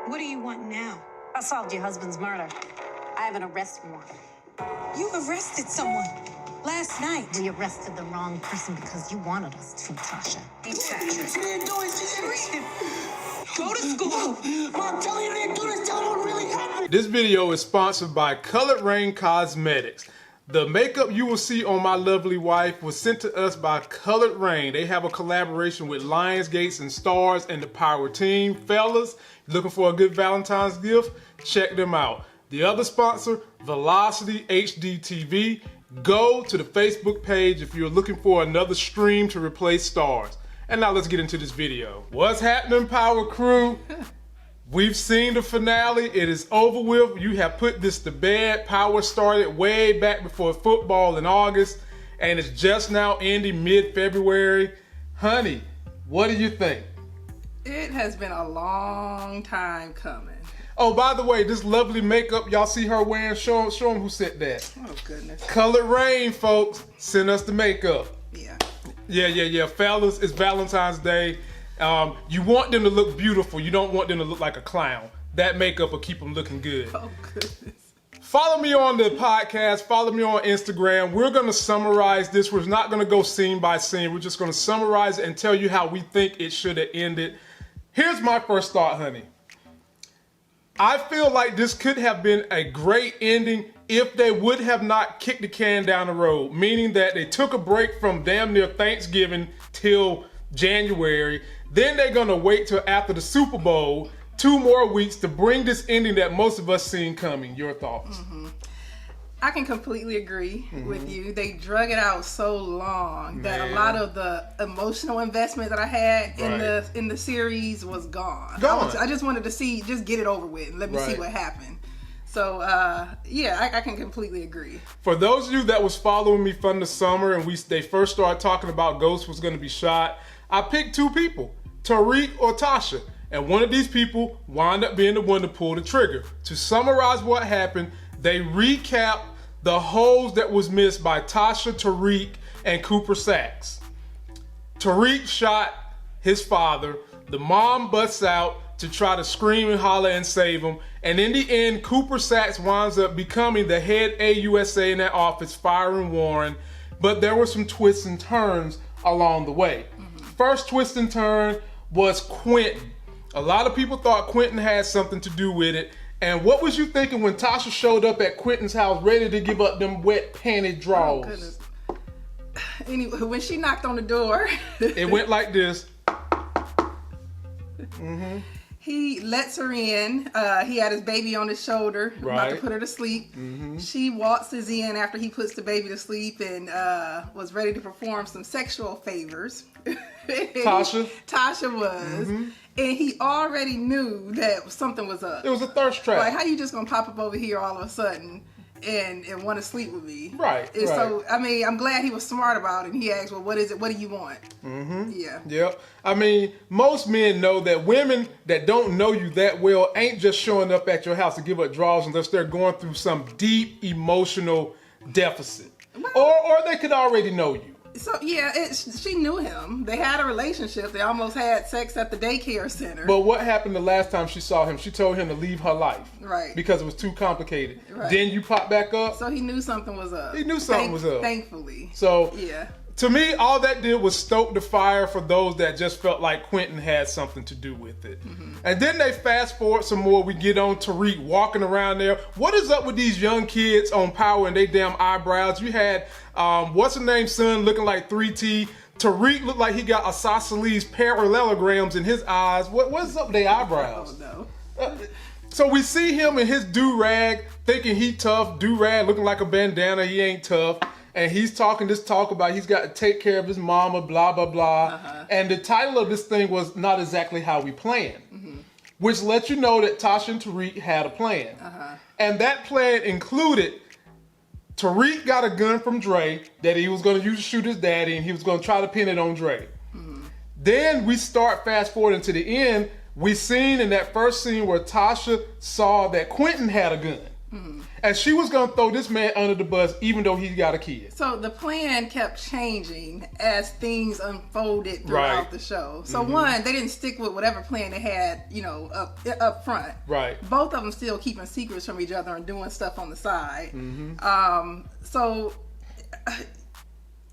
What do you want now? I solved your husband's murder. I have an arrest warrant. You arrested someone last night. We arrested the wrong person because you wanted us to, Tasha. She didn't do it. She didn't. Go to school. Mom, tell you didn't do this. Tell me what really happened. This video is sponsored by Colored Rain Cosmetics. The makeup you will see on my lovely wife was sent to us by Colored Rain. They have a collaboration with Lionsgate and Stars and the Power Team. Fellas, looking for a good Valentine's gift? Check them out. The other sponsor, Velocity HD TV. Go to the Facebook page if you're looking for another stream to replace Stars. And now let's get into this video. What's happening, Power Crew? We've seen the finale. It is over with. You have put this to bed. Power started way back before football in August, and it's just now ending mid-February. Honey, what do you think? It has been a long time coming. Oh, by the way, this lovely makeup y'all see her wearing, show them who sent that. Oh, goodness. Colored Rain, folks, sent us the makeup. Yeah. Fellas, it's Valentine's Day. You want them to look beautiful. You don't want them to look like a clown. That makeup will keep them looking good. Oh, goodness. Follow me on the podcast. Follow me on Instagram. We're going to summarize this. We're not going to go scene by scene. We're just going to summarize it and tell you how we think it should have ended. Here's my first thought, honey. I feel like this could have been a great ending if they would have not kicked the can down the road, meaning that they took a break from damn near Thanksgiving till January. Then they're gonna wait till after the Super Bowl, 2 more weeks to bring this ending that most of us seen coming. Your thoughts? I can completely agree with you. They drug it out so long that a lot of the emotional investment that I had in the series was gone. I just wanted to just get it over with and let me see what happened. So yeah, I can completely agree. For those of you that was following me from the summer and they first started talking about Ghost was going to be shot, I picked 2 people, Tariq or Tasha, and one of these people wound up being the one to pull the trigger. To summarize what happened, they recap the holes that was missed by Tasha, Tariq, and Cooper Saxe. Tariq shot his father. The mom busts out to try to scream and holler and save him. And in the end, Cooper Saxe winds up becoming the head AUSA in that office, firing Warren. But there were some twists and turns along the way. First twist and turn was Quentin. A lot of people thought Quentin had something to do with it. And what was you thinking when Tasha showed up at Quentin's house ready to give up them wet panty drawers? Oh, goodness. Anyway, when she knocked on the door, it went like this. He lets her in. He had his baby on his shoulder, about to put her to sleep. She waltzes in after he puts the baby to sleep and was ready to perform some sexual favors. Tasha was. And he already knew that something was up. It was a thirst trap. Like, how you just gonna pop up over here all of a sudden and want to sleep with me? Right. So, I mean, I'm glad he was smart about it. And he asked, well, what is it? What do you want? Yeah. Yep. I mean, most men know that women that don't know you that well ain't just showing up at your house to give up draws unless they're going through some deep emotional deficit. Or they could already know you. So, yeah, she knew him. They had a relationship. They almost had sex at the daycare center. But what happened the last time she saw him? She told him to leave her life. Right. Because it was too complicated. Right. Then you pop back up. So he knew something was up. He knew something was up. Thankfully. So, yeah. To me, all that did was stoke the fire for those that just felt like Quentin had something to do with it. And then they fast forward some more. We get on Tariq walking around there. What is up with these young kids on Power and they damn eyebrows? You had, what's her name, son, looking like 3T. Tariq looked like he got isosceles parallelograms in his eyes. What's up with their eyebrows? Oh, no. So we see him in his do-rag, thinking he tough, do-rag looking like a bandana, he ain't tough. And he's talking this talk about he's got to take care of his mama, blah, blah, blah. And the title of this thing was Not Exactly How We Planned, which lets you know that Tasha and Tariq had a plan. And that plan included Tariq got a gun from Dre that he was going to use to shoot his daddy, and he was going to try to pin it on Dre. Then we start fast forwarding to the end. We seen in that first scene where Tasha saw that Quentin had a gun. And she was going to throw this man under the bus even though he's got a kid. So the plan kept changing as things unfolded throughout the show. So one, they didn't stick with whatever plan they had, up front. Right. Both of them still keeping secrets from each other and doing stuff on the side. So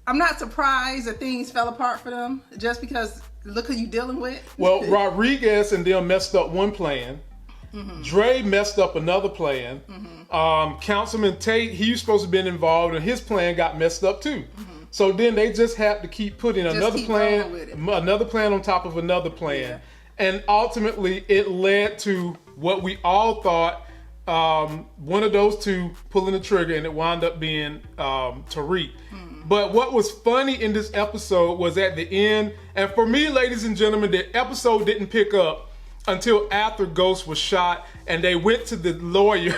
I'm not surprised that things fell apart for them just because look who you dealing with. Well, Rodriguez and them messed up one plan. Dre messed up another plan. Councilman Tate, he was supposed to have been involved, and his plan got messed up too. So then they just had to keep putting another plan on top of another plan. And ultimately, it led to what we all thought, one of those two pulling the trigger, and it wound up being Tariq. But what was funny in this episode was at the end, and for me, ladies and gentlemen, the episode didn't pick up until after Ghost was shot, and they went to the lawyer.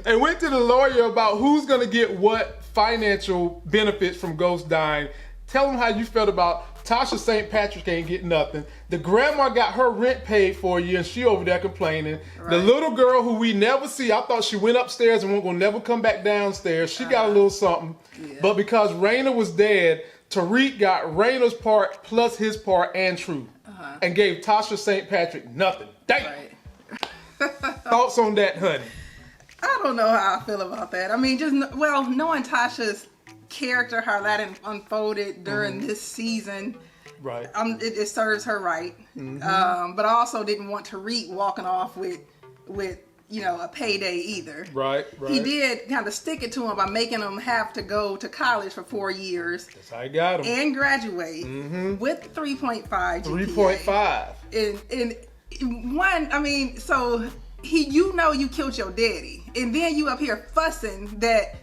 They went to the lawyer about who's gonna get what financial benefits from Ghost dying. Tell them how you felt about Tasha St. Patrick ain't getting nothing. The grandma got her rent paid for a year, and she over there complaining. The little girl who we never see, I thought she went upstairs and won't gonna never come back downstairs. She got a little something. But because Raina was dead, Tariq got Raina's part plus his part and Truth. And gave Tasha St. Patrick nothing. Damn. Thoughts on that, honey? I don't know how I feel about that. I mean, knowing Tasha's character, how that unfolded during this season, it serves her right. But I also didn't want Tariq walking off with a payday either. Right. He did kind of stick it to him by making him have to go to college for 4 years. That's how he got him. And graduate with 3.5 GPA. 3.5. And one, I mean, so you killed your daddy. And then you up here fussing that,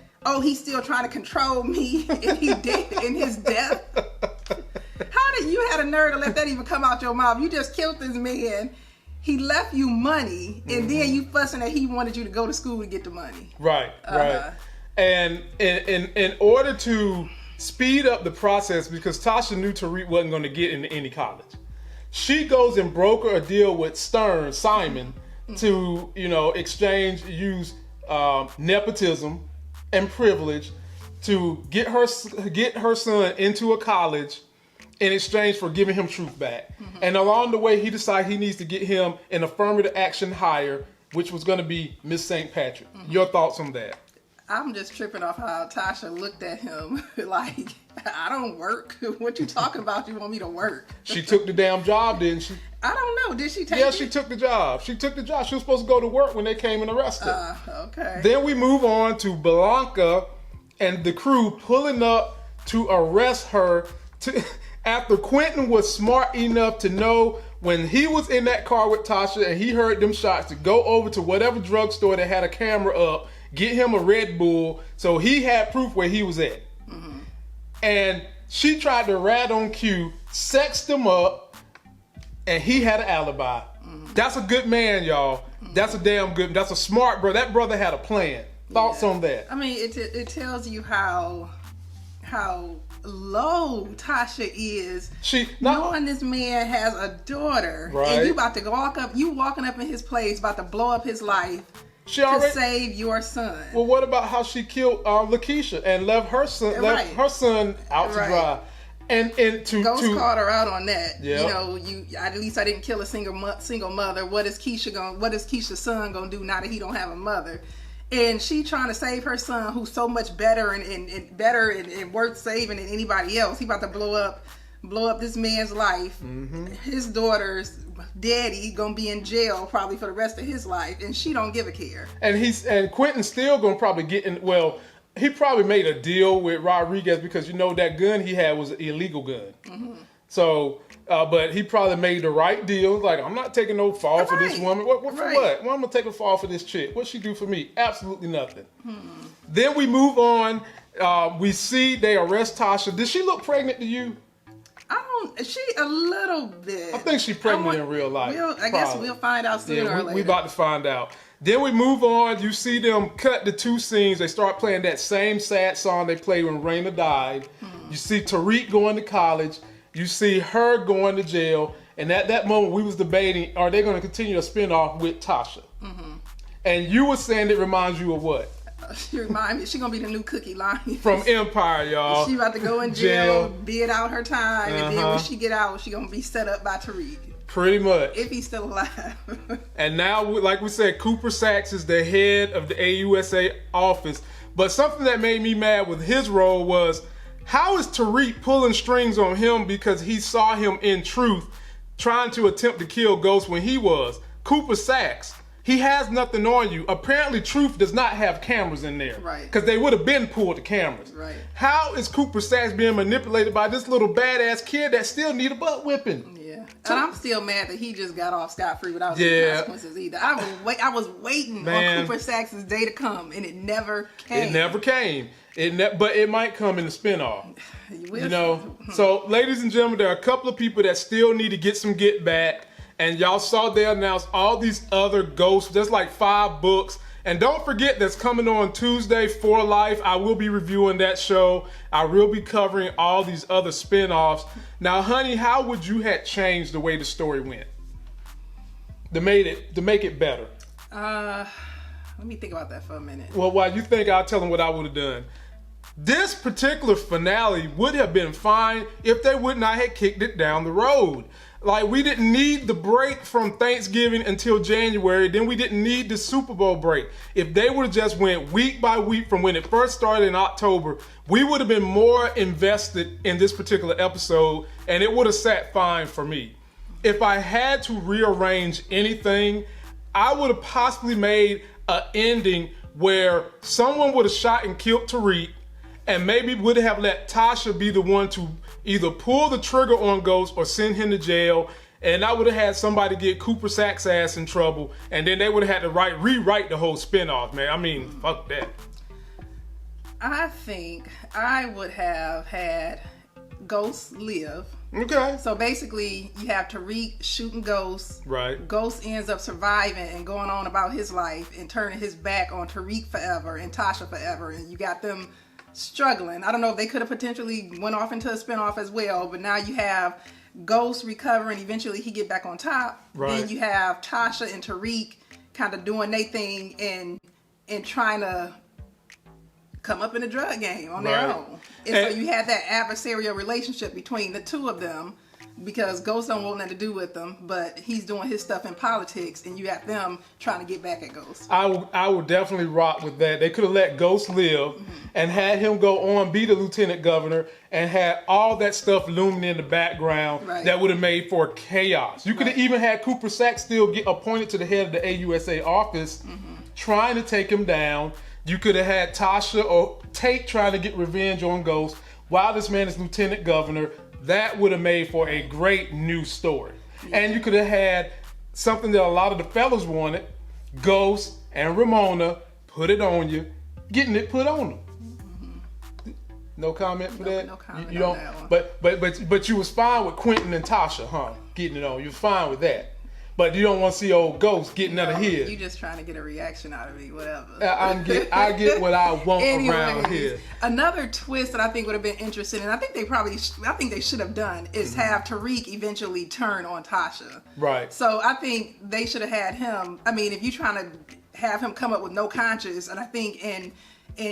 he's still trying to control me and he did in his death. How did you have a nerve to let that even come out your mouth? You just killed this man. He left you money, and then you fussing that he wanted you to go to school to get the money. Right. And in order to speed up the process, because Tasha knew Tariq wasn't going to get into any college, she goes and broker a deal with Simon, to use nepotism and privilege to get her son into a college in exchange for giving him Truth back. And along the way, he decided he needs to get him an affirmative action hire, which was going to be Miss St. Patrick. Your thoughts on that? I'm just tripping off how Tasha looked at him like, I don't work. What you talking about? You want me to work? She took the damn job, didn't she? I don't know. Did she take it? Yeah, she took the job. She was supposed to go to work when they came and arrested her. Okay. Then we move on to Blanca and the crew pulling up to arrest her after Quentin was smart enough to know when he was in that car with Tasha and he heard them shots to go over to whatever drugstore that had a camera up, get him a Red Bull, so he had proof where he was at. And she tried to rat on Q, sexed him up, and he had an alibi. That's a good man, y'all. That's a smart brother. That brother had a plan. Thoughts on that? I mean, it tells you how low Tasha is. Knowing this man has a daughter, and you about to walking up in his place, about to blow up his life to save your son. Well, what about how she killed Lakeisha and left her son out to dry? And Ghost called her out on that. Yep. At least I didn't kill a single mother. What is Keisha's son gonna do now that he don't have a mother? And she trying to save her son, who's so much better and worth saving than anybody else. He about to blow up this man's life. His daughter's daddy gonna be in jail probably for the rest of his life, and she don't give a care. And Quentin's still gonna probably get in. Well, he probably made a deal with Rodriguez because that gun he had was an illegal gun. So, but he probably made the right deal. Like, I'm not taking no fall for this woman. What for what? Why am I gonna take a fall for this chick? What'd she do for me? Absolutely nothing. Then we move on. We see they arrest Tasha. Did she look pregnant to you? She a little bit. I think she's pregnant in real life. I guess we'll find out sooner or later. We about to find out. Then we move on. You see them cut the two scenes. They start playing that same sad song they played when Raina died. You see Tariq going to college. You see her going to jail. And at that moment, we was debating, are they going to continue a spinoff with Tasha? And you were saying it reminds you of what? She remind me, she gonna be the new Cookie line. From Empire, y'all. She about to go in jail, bid out her time, and then when she get out, she gonna be set up by Tariq. Pretty much. If he's still alive. And now, like we said, Cooper Saxe is the head of the AUSA office. But something that made me mad with his role was, how is Tariq pulling strings on him because he saw him in Truth trying to attempt to kill Ghost when he was? Cooper Saxe. He has nothing on you. Apparently, Truth does not have cameras in there. Right. Because they would have been pulled the cameras. Right. How is Cooper Saxe being manipulated by this little badass kid that still need a butt whipping? Yeah. And I'm still mad that he just got off scot-free without any consequences either. I was waiting on Cooper Saxe's day to come, and it never came. It never came. But it might come in the spinoff. You know? So, ladies and gentlemen, there are a couple of people that still need to get some get back. And y'all saw they announced all these other Ghosts. There's like 5 books. And don't forget that's coming on Tuesday, For Life. I will be reviewing that show. I will be covering all these other spinoffs. Now, honey, how would you have changed the way the story went? To make it better. Let me think about that for a minute. Well, while you think, I'll tell them what I would have done. This particular finale would have been fine if they would not have kicked it down the road. Like, we didn't need the break from Thanksgiving until January. Then we didn't need the Super Bowl break. If they would have just went week by week from when it first started in October, we would have been more invested in this particular episode, and it would have sat fine for me. If I had to rearrange anything, I would have possibly made an ending where someone would have shot and killed Tariq, and maybe would have let Tasha be the one to either pull the trigger on Ghost or send him to jail. And I would have had somebody get Cooper Saxe's ass in trouble, and then they would have had to rewrite the whole spinoff, man. I mean, fuck that. I think I would have had Ghost live. Okay. So basically, you have Tariq shooting Ghost. Right. Ghost ends up surviving and going on about his life and turning his back on Tariq forever and Tasha forever. And you got them struggling. I don't know if they could have potentially went off into a spinoff as well, but now you have Ghost recovering. Eventually, he get back on top. Right. Then you have Tasha and Tariq kind of doing their thing and trying to come up in the drug game on their own. And so you had that adversarial relationship between the two of them, because Ghost don't want nothing to do with them, but he's doing his stuff in politics, and you have them trying to get back at Ghost. I would definitely rock with that. They could have let Ghost live and had him go on, be the lieutenant governor, and had all that stuff looming in the background that would have made for chaos. You could have even had Cooper Saxe still get appointed to the head of the AUSA office, trying to take him down. You could have had Tasha or Tate trying to get revenge on Ghost while this man is lieutenant governor. That would have made for a great new story. And you could have had something that a lot of the fellas wanted. Ghost and Ramona, put it on you, getting it put on them. No comment for that? No comment you don't, on that one. But you was fine with Quentin and Tasha, huh? Getting it on. You was fine with that. But you don't want to see old Ghost getting out of here. You just trying to get a reaction out of me, whatever. I get what I want around here. Another twist that I think would have been interesting, and I think they should have done, is have Tariq eventually turn on Tasha. Right. So I think they should have had him. I mean, if you're trying to have him come up with no conscience, and I think in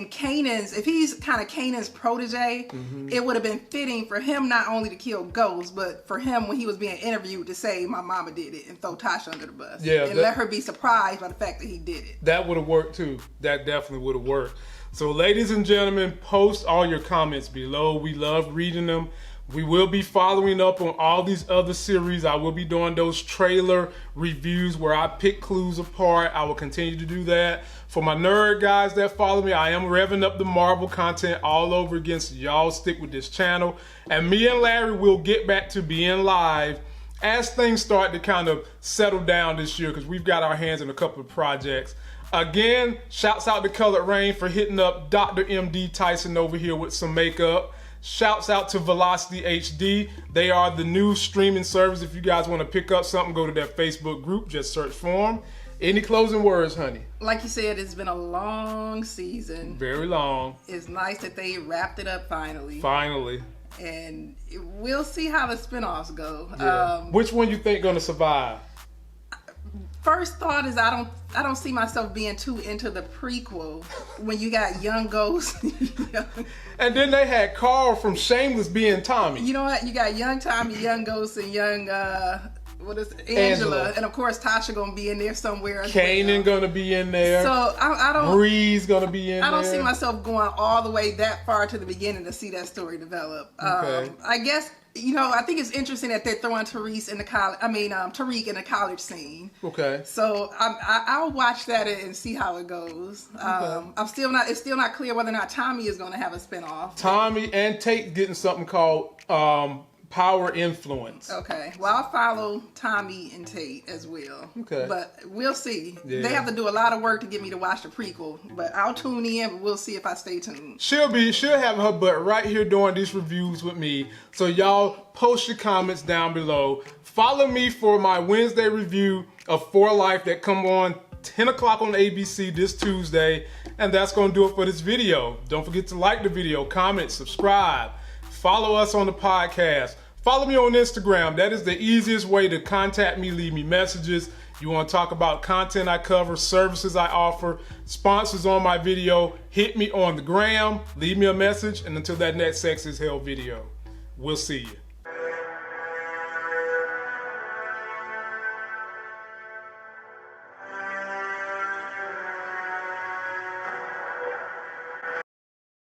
Kanan's, if he's kind of Kanan's protege, it would have been fitting for him not only to kill Ghost, but for him when he was being interviewed to say, my mama did it, and throw Tasha under the bus. Yeah, and let her be surprised by the fact that he did it. That would have worked too. That definitely would have worked. So ladies and gentlemen, post all your comments below. We love reading them. We will be following up on all these other series. I will be doing those trailer reviews where I pick clues apart. I will continue to do that. For my nerd guys that follow me, I am revving up the Marvel content all over again, so y'all stick with this channel. And me and Larry will get back to being live as things start to kind of settle down this year, because we've got our hands in a couple of projects. Again, shouts out to Colored Rain for hitting up Dr. MD Tyson over here with some makeup. Shouts out to Velocity HD. They are the new streaming service. If you guys want to pick up something, go to their Facebook group. Just search for them. Any closing words, honey? Like you said, it's been a long season. Very long. It's nice that they wrapped it up finally. Finally. And we'll see how the spinoffs go. Yeah. Which one you think gonna survive? First thought is I don't see myself being too into the prequel when you got young Ghost. And then they had Carl from Shameless being Tommy. You know what? You got young Tommy, young Ghost, and young Angela, and of course Tasha gonna be in there somewhere. Kanan gonna be in there. So I don't. Bree's gonna be in there. I don't see myself going all the way that far to the beginning to see that story develop. Okay. I guess. I think it's interesting that they're throwing Tariq in the Tariq in the college scene. Okay. So I'll watch that and see how it goes. Okay. It's still not clear whether or not Tommy is going to have a spinoff. Tommy and Tate getting something called Power Influence. Okay. Well, I'll follow Tommy and Tate as well. Okay. But we'll see. Yeah. They have to do a lot of work to get me to watch the prequel. But I'll tune in, but we'll see if I stay tuned. She'll have her butt right here doing these reviews with me. So y'all post your comments down below. Follow me for my Wednesday review of For Life that come on 10 o'clock on ABC this Tuesday. And that's going to do it for this video. Don't forget to like the video, comment, subscribe. Follow us on the podcast. Follow me on Instagram. That is the easiest way to contact me, leave me messages. You want to talk about content I cover, services I offer, sponsors on my video, hit me on the gram, leave me a message, and until that next Sex is Hell video, we'll see you.